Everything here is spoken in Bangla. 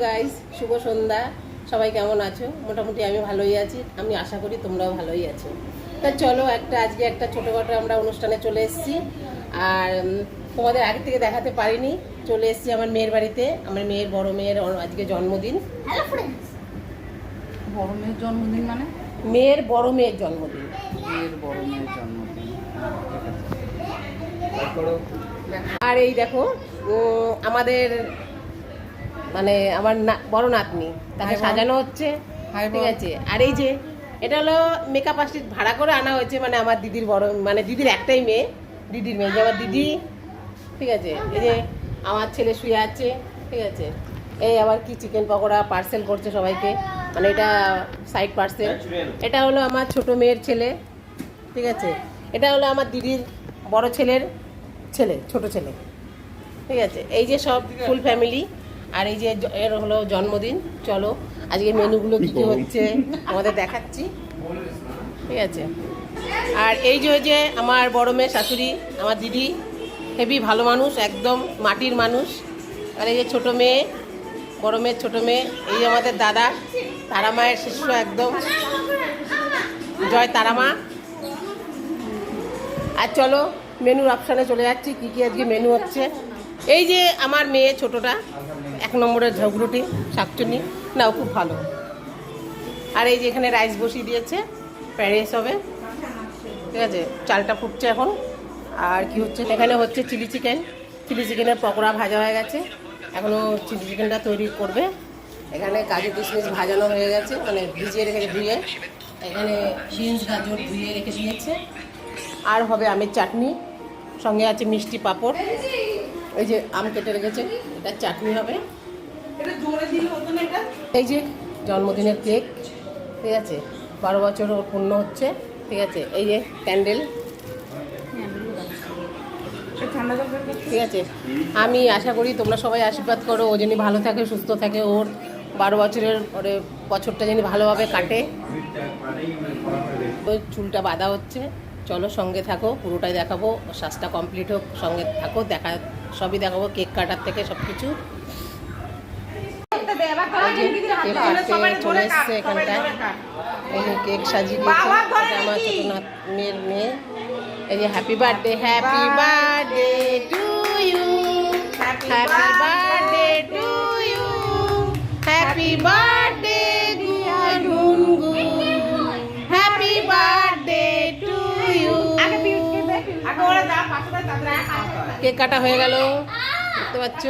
গাইস, শুভ সন্ধ্যা। সবাই কেমন আছো? মোটামুটি আমি ভালোই আছি, আমি আশা করি তোমরাও ভালোই আছো। তা চলো আজকে একটা ছোটোখাটো আমরা অনুষ্ঠানে চলে এসেছি। আর তোমাদের আগে থেকে দেখাতে পারিনি, চলে এসেছি আমার মেয়ের বাড়িতে। আমার মেয়ের বড় মেয়ের আজকে জন্মদিন। Hello friends. বড় মেয়ের জন্মদিন মানে? মেয়ের বড় মেয়ের জন্মদিন। মেয়ের বড় মেয়ের জন্মদিন। আর এই দেখো আমাদের মানে আমার বড় নাতনি, তাকে সাজানো হচ্ছে। ঠিক আছে। আর এই যে এটা হলো মেকআপ আর্টিস্ট ভাড়া করে আনা হয়েছে, মানে আমার দিদির বড়, মানে দিদির একটাই মেয়ে, দিদির মেয়ে যে আমার দিদি। ঠিক আছে। এই যে আমার ছেলে শুয়ে আছে। ঠিক আছে। এই আবার কি চিকেন পকোড়া পার্সেল করছে সবাইকে, মানে এটা সাইড পার্সেল। এটা হলো আমার ছোট মেয়ের ছেলে। ঠিক আছে। এটা হলো আমার দিদির বড় ছেলের ছেলে, ছোট ছেলে। ঠিক আছে। এই যে সব ফুল ফ্যামিলি। আর এই যে এর হলো জন্মদিন। চলো আজকে মেনুগুলো কী কী হচ্ছে আমাদের দেখাচ্ছি। ঠিক আছে। আর এই যে আমার বড় মেয়ে শাশুড়ি, আমার দিদি, হেভি ভালো মানুষ, একদম মাটির মানুষ। আর এই যে ছোটো মেয়ে, বড় মেয়ের ছোটো মেয়ে, এই যে আমাদের দাদা, তারা মায়ের শিষ্য একদম, জয় তারা মা। আর চলো মেনুর অপশানে চলে যাচ্ছি, কী কী আজকে মেনু হচ্ছে। এই যে আমার মেয়ে ছোটোটা, 1 নম্বরের ঝগড়ুটি শাকচুনি, নাও খুব ভালো। আর এই যে এখানে রাইস বসিয়ে দিয়েছে, প্যারিস হবে। ঠিক আছে। চালটা ফুটছে এখন। আর কি হচ্ছে এখানে হচ্ছে চিলি চিকেন। চিলি চিকেনের পকোড়া ভাজা হয়ে গেছে, এখনও চিলি চিকেনটা তৈরি করবে। এখানে কাজু কিশমিশ ভাজানো হয়ে গেছে, মানে ভিজিয়ে রেখে ধুয়ে। এখানে বিনস গাজর ধুয়ে রেখে দিয়েছে। আর হবে আমের চাটনি, সঙ্গে আছে মিষ্টি পাঁপড়। এই যে আম কেটে রেখেছে, এটা চাটনি হবে। এই যে জন্মদিনের কেক। ঠিক আছে। 12 বছর ওর পূর্ণ হচ্ছে। ঠিক আছে। এই যে ক্যান্ডেল। ঠিক আছে। আমি আশা করি তোমরা সবাই আশীর্বাদ করো, ও যেন ভালো থাকে, সুস্থ থাকে, ওর 12 বছরের পরে বছরটা যেন ভালোভাবে কাটে। ওই চুলটা বাঁধা হচ্ছে। চলো সঙ্গে থাকো, পুরোটাই দেখাবো। শ্বাসটা কমপ্লিট হোক, সঙ্গে থাকো, সবই দেখাবো, কেক কাটার থেকে সব কিছু। চলে এসছে এখানটায়, এই যে কেক সাজিয়ে দিয়েছে। আমার ছোট মেয়ের মেয়ে। এই যে happy birthday, happy birthday to you, happy birthday to you, happy birthday Gungun, happy birthday to you. Cake কাটা হয়ে গেল, দেখতে পাচ্ছ।